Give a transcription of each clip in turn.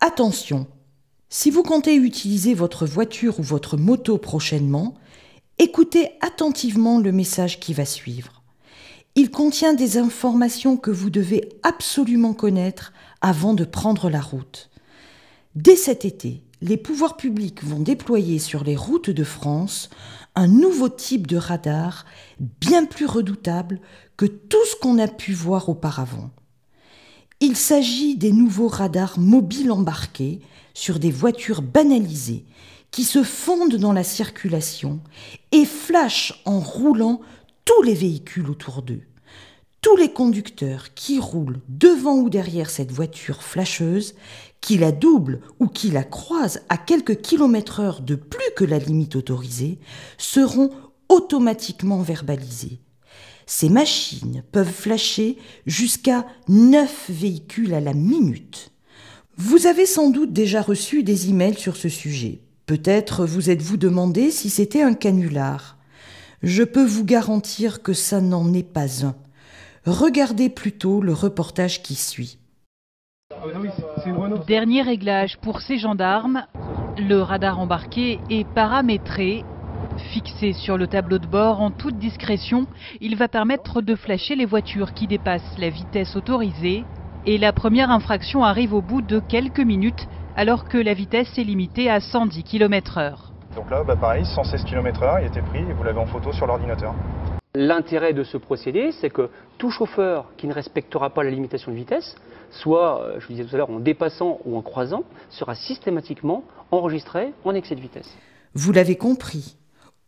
Attention, si vous comptez utiliser votre voiture ou votre moto prochainement, écoutez attentivement le message qui va suivre. Il contient des informations que vous devez absolument connaître avant de prendre la route. Dès cet été, les pouvoirs publics vont déployer sur les routes de France un nouveau type de radar bien plus redoutable que tout ce qu'on a pu voir auparavant. Il s'agit des nouveaux radars mobiles embarqués sur des voitures banalisées qui se fondent dans la circulation et flashent en roulant tous les véhicules autour d'eux. Tous les conducteurs qui roulent devant ou derrière cette voiture flasheuse, qui la doublent ou qui la croisent à quelques kilomètres/heure de plus que la limite autorisée, seront automatiquement verbalisés. Ces machines peuvent flasher jusqu'à 9 véhicules à la minute. Vous avez sans doute déjà reçu des emails sur ce sujet. Peut-être vous êtes-vous demandé si c'était un canular. Je peux vous garantir que ça n'en est pas un. Regardez plutôt le reportage qui suit. Dernier réglage pour ces gendarmes. Le radar embarqué est paramétré. Fixé sur le tableau de bord en toute discrétion, il va permettre de flasher les voitures qui dépassent la vitesse autorisée. Et la première infraction arrive au bout de quelques minutes, alors que la vitesse est limitée à 110 km/h. Donc là, pareil, 116 km/h, il était pris et vous l'avez en photo sur l'ordinateur. L'intérêt de ce procédé, c'est que tout chauffeur qui ne respectera pas la limitation de vitesse, soit, je vous disais tout à l'heure, en dépassant ou en croisant, sera systématiquement enregistré en excès de vitesse. Vous l'avez compris,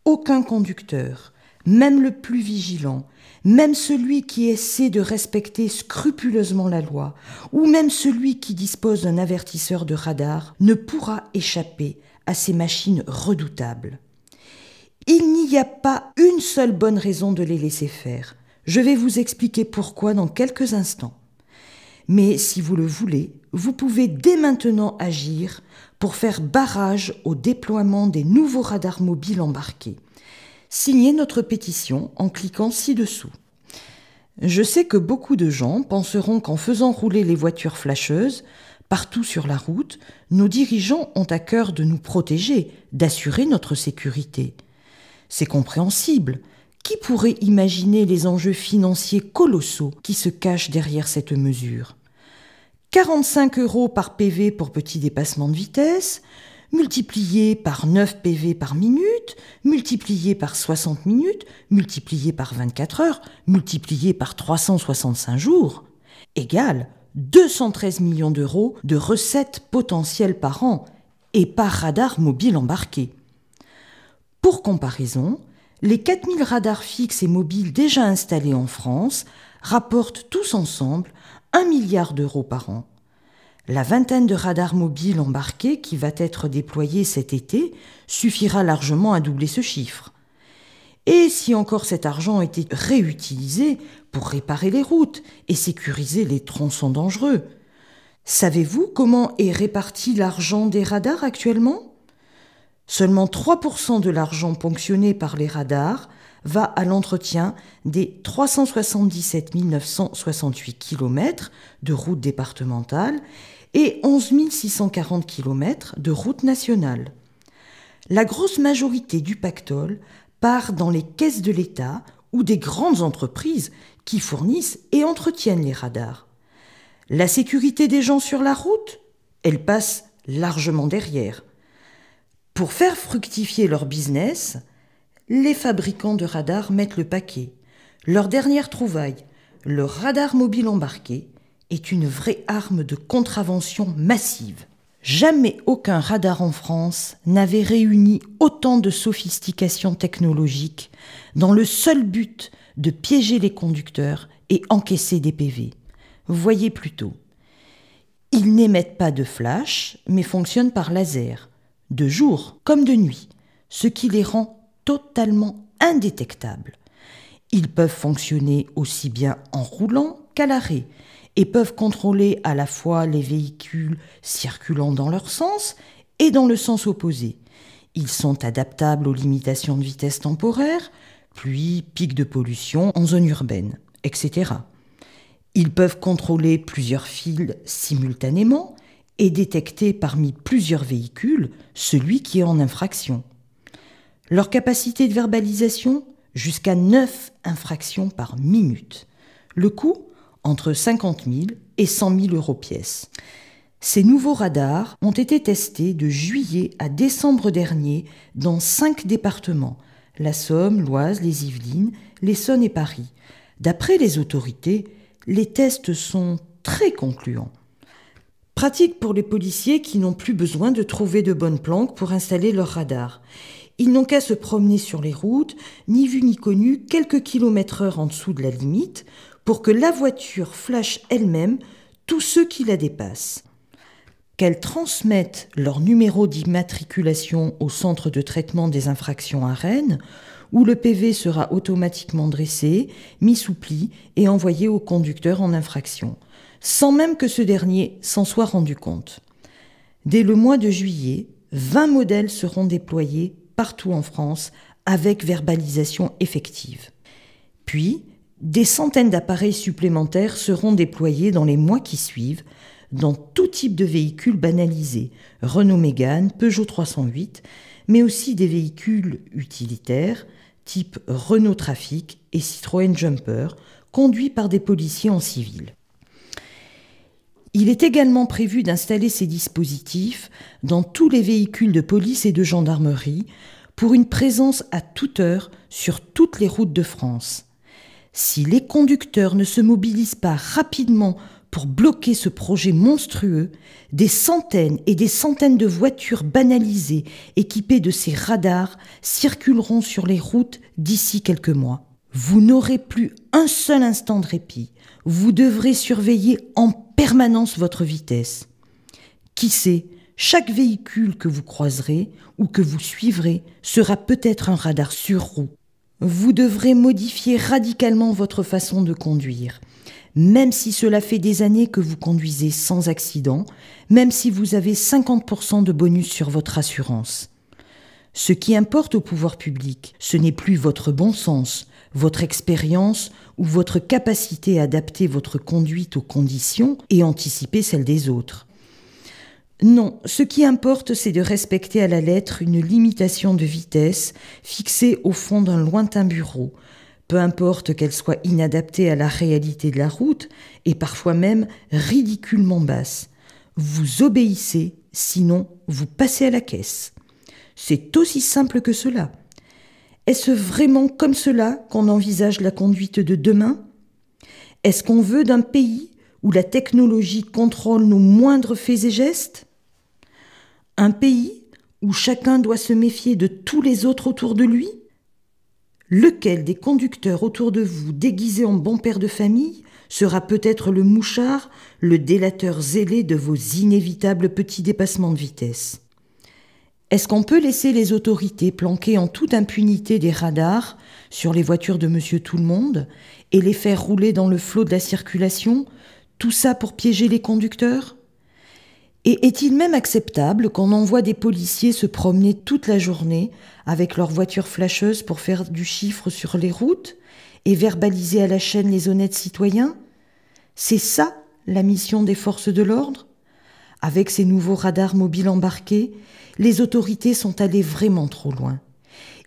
aucun conducteur, même le plus vigilant, même celui qui essaie de respecter scrupuleusement la loi, ou même celui qui dispose d'un avertisseur de radar, ne pourra échapper à ces machines redoutables. Il n'y a pas une seule bonne raison de les laisser faire. Je vais vous expliquer pourquoi dans quelques instants. Mais si vous le voulez, vous pouvez dès maintenant agir pour faire barrage au déploiement des nouveaux radars mobiles embarqués. Signez notre pétition en cliquant ci-dessous. Je sais que beaucoup de gens penseront qu'en faisant rouler les voitures flasheuses, partout sur la route, nos dirigeants ont à cœur de nous protéger, d'assurer notre sécurité. C'est compréhensible. Qui pourrait imaginer les enjeux financiers colossaux qui se cachent derrière cette mesure ? 45 € par PV pour petit dépassement de vitesse, multiplié par 9 PV par minute, multiplié par 60 minutes, multiplié par 24 heures, multiplié par 365 jours, égale 213 millions d'euros de recettes potentielles par an et par radar mobile embarqué. Pour comparaison, les 4000 radars fixes et mobiles déjà installés en France rapportent tous ensemble 1 milliard d'euros par an. La vingtaine de radars mobiles embarqués qui va être déployée cet été suffira largement à doubler ce chiffre. Et si encore cet argent était réutilisé pour réparer les routes et sécuriser les tronçons dangereux? Savez-vous comment est réparti l'argent des radars actuellement ? Seulement 3% de l'argent ponctionné par les radars va à l'entretien des 377 968 km de routes départementales et 11 640 km de routes nationales. La grosse majorité du pactole part dans les caisses de l'État ou des grandes entreprises qui fournissent et entretiennent les radars. La sécurité des gens sur la route, elle passe largement derrière. Pour faire fructifier leur business, les fabricants de radars mettent le paquet. Leur dernière trouvaille, le radar mobile embarqué, est une vraie arme de contravention massive. Jamais aucun radar en France n'avait réuni autant de sophistication technologique dans le seul but de piéger les conducteurs et encaisser des PV. Voyez plutôt. Ils n'émettent pas de flash, mais fonctionnent par laser, de jour comme de nuit, ce qui les rend totalement indétectables. Ils peuvent fonctionner aussi bien en roulant qu'à l'arrêt et peuvent contrôler à la fois les véhicules circulant dans leur sens et dans le sens opposé. Ils sont adaptables aux limitations de vitesse temporaire, pluie, pics de pollution en zone urbaine, etc. Ils peuvent contrôler plusieurs fils simultanément et détecter parmi plusieurs véhicules celui qui est en infraction. Leur capacité de verbalisation, jusqu'à 9 infractions par minute. Le coût, entre 50 000 et 100 000 euros pièce. Ces nouveaux radars ont été testés de juillet à décembre dernier dans 5 départements, la Somme, l'Oise, les Yvelines, l'Essonne et Paris. D'après les autorités, les tests sont très concluants. Pratique pour les policiers qui n'ont plus besoin de trouver de bonnes planques pour installer leurs radars. Ils n'ont qu'à se promener sur les routes, ni vu ni connu, quelques kilomètres/heure en dessous de la limite, pour que la voiture flash elle-même tous ceux qui la dépassent. Qu'elles transmettent leur numéro d'immatriculation au centre de traitement des infractions à Rennes, où le PV sera automatiquement dressé, mis sous pli et envoyé au conducteur en infraction, sans même que ce dernier s'en soit rendu compte. Dès le mois de juillet, 20 modèles seront déployés partout en France avec verbalisation effective. Puis, des centaines d'appareils supplémentaires seront déployés dans les mois qui suivent dans tout type de véhicules banalisés, Renault Mégane, Peugeot 308, mais aussi des véhicules utilitaires type Renault Trafic et Citroën Jumper, conduits par des policiers en civil. Il est également prévu d'installer ces dispositifs dans tous les véhicules de police et de gendarmerie pour une présence à toute heure sur toutes les routes de France. Si les conducteurs ne se mobilisent pas rapidement pour bloquer ce projet monstrueux, des centaines et des centaines de voitures banalisées équipées de ces radars circuleront sur les routes d'ici quelques mois. Vous n'aurez plus un seul instant de répit. Vous devrez surveiller en permanence votre vitesse. Qui sait, chaque véhicule que vous croiserez ou que vous suivrez sera peut-être un radar sur roue. Vous devrez modifier radicalement votre façon de conduire. Même si cela fait des années que vous conduisez sans accident, même si vous avez 50% de bonus sur votre assurance. Ce qui importe au pouvoir public, ce n'est plus votre bon sens, votre expérience ou votre capacité à adapter votre conduite aux conditions et anticiper celles des autres. Non, ce qui importe, c'est de respecter à la lettre une limitation de vitesse fixée au fond d'un lointain bureau, peu importe qu'elle soit inadaptée à la réalité de la route et parfois même ridiculement basse. Vous obéissez, sinon vous passez à la caisse. C'est aussi simple que cela. Est-ce vraiment comme cela qu'on envisage la conduite de demain? Est-ce qu'on veut d'un pays où la technologie contrôle nos moindres faits et gestes? Un pays où chacun doit se méfier de tous les autres autour de lui? Lequel des conducteurs autour de vous, déguisés en bon père de famille, sera peut-être le mouchard, le délateur zélé de vos inévitables petits dépassements de vitesse? Est-ce qu'on peut laisser les autorités planquer en toute impunité des radars sur les voitures de Monsieur Tout-le-Monde et les faire rouler dans le flot de la circulation, tout ça pour piéger les conducteurs? Et est-il même acceptable qu'on envoie des policiers se promener toute la journée avec leurs voitures flasheuses pour faire du chiffre sur les routes et verbaliser à la chaîne les honnêtes citoyens? C'est ça la mission des forces de l'ordre? Avec ces nouveaux radars mobiles embarqués, les autorités sont allées vraiment trop loin.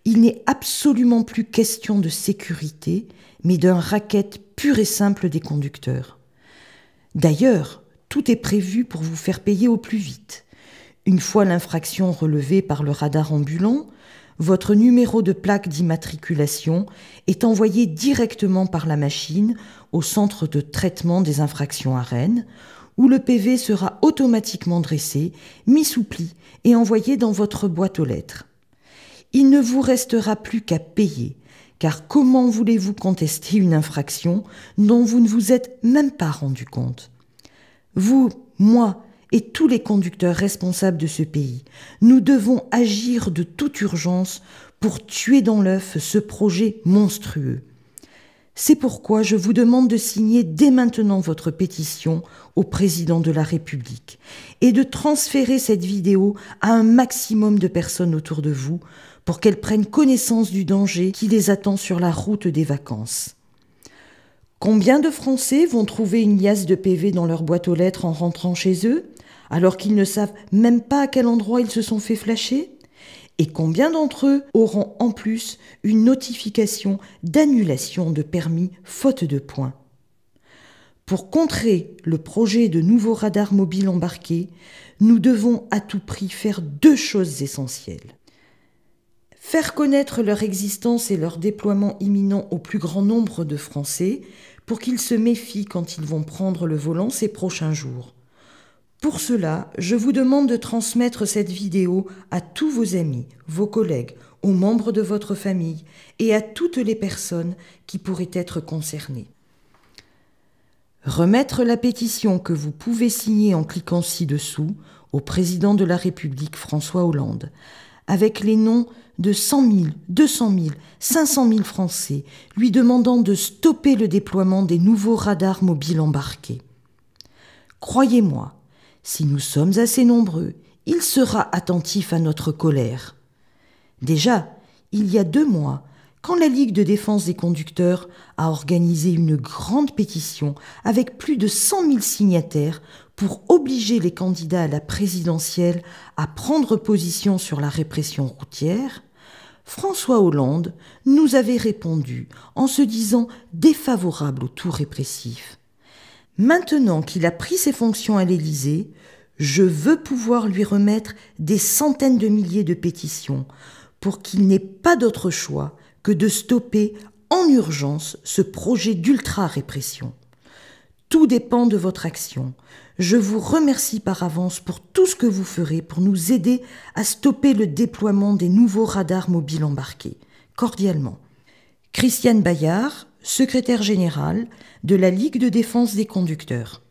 Il n'est absolument plus question de sécurité, mais d'un racket pur et simple des conducteurs. D'ailleurs, tout est prévu pour vous faire payer au plus vite. Une fois l'infraction relevée par le radar ambulant, votre numéro de plaque d'immatriculation est envoyé directement par la machine au centre de traitement des infractions à Rennes, où le PV sera automatiquement dressé, mis sous pli et envoyé dans votre boîte aux lettres. Il ne vous restera plus qu'à payer, car comment voulez-vous contester une infraction dont vous ne vous êtes même pas rendu compte? Vous, moi et tous les conducteurs responsables de ce pays, nous devons agir de toute urgence pour tuer dans l'œuf ce projet monstrueux. C'est pourquoi je vous demande de signer dès maintenant votre pétition au président de la République et de transférer cette vidéo à un maximum de personnes autour de vous pour qu'elles prennent connaissance du danger qui les attend sur la route des vacances. Combien de Français vont trouver une liasse de PV dans leur boîte aux lettres en rentrant chez eux, alors qu'ils ne savent même pas à quel endroit ils se sont fait flasher? Et combien d'entre eux auront en plus une notification d'annulation de permis faute de points? Pour contrer le projet de nouveaux radars mobiles embarqués, nous devons à tout prix faire 2 choses essentielles. Faire connaître leur existence et leur déploiement imminent au plus grand nombre de Français pour qu'ils se méfient quand ils vont prendre le volant ces prochains jours. Pour cela, je vous demande de transmettre cette vidéo à tous vos amis, vos collègues, aux membres de votre famille et à toutes les personnes qui pourraient être concernées. Remettre la pétition que vous pouvez signer en cliquant ci-dessous au président de la République François Hollande, avec les noms de 100 000, 200 000, 500 000 Français lui demandant de stopper le déploiement des nouveaux radars mobiles embarqués. Croyez-moi, si nous sommes assez nombreux, il sera attentif à notre colère. Déjà, il y a 2 mois, quand la Ligue de défense des conducteurs a organisé une grande pétition avec plus de 100 000 signataires pour obliger les candidats à la présidentielle à prendre position sur la répression routière, François Hollande nous avait répondu en se disant défavorable au tout répressif. Maintenant qu'il a pris ses fonctions à l'Élysée, je veux pouvoir lui remettre des centaines de milliers de pétitions pour qu'il n'ait pas d'autre choix que de stopper en urgence ce projet d'ultra-répression. Tout dépend de votre action. Je vous remercie par avance pour tout ce que vous ferez pour nous aider à stopper le déploiement des nouveaux radars mobiles embarqués. Cordialement. Christiane Bayard, secrétaire générale de la Ligue de défense des conducteurs.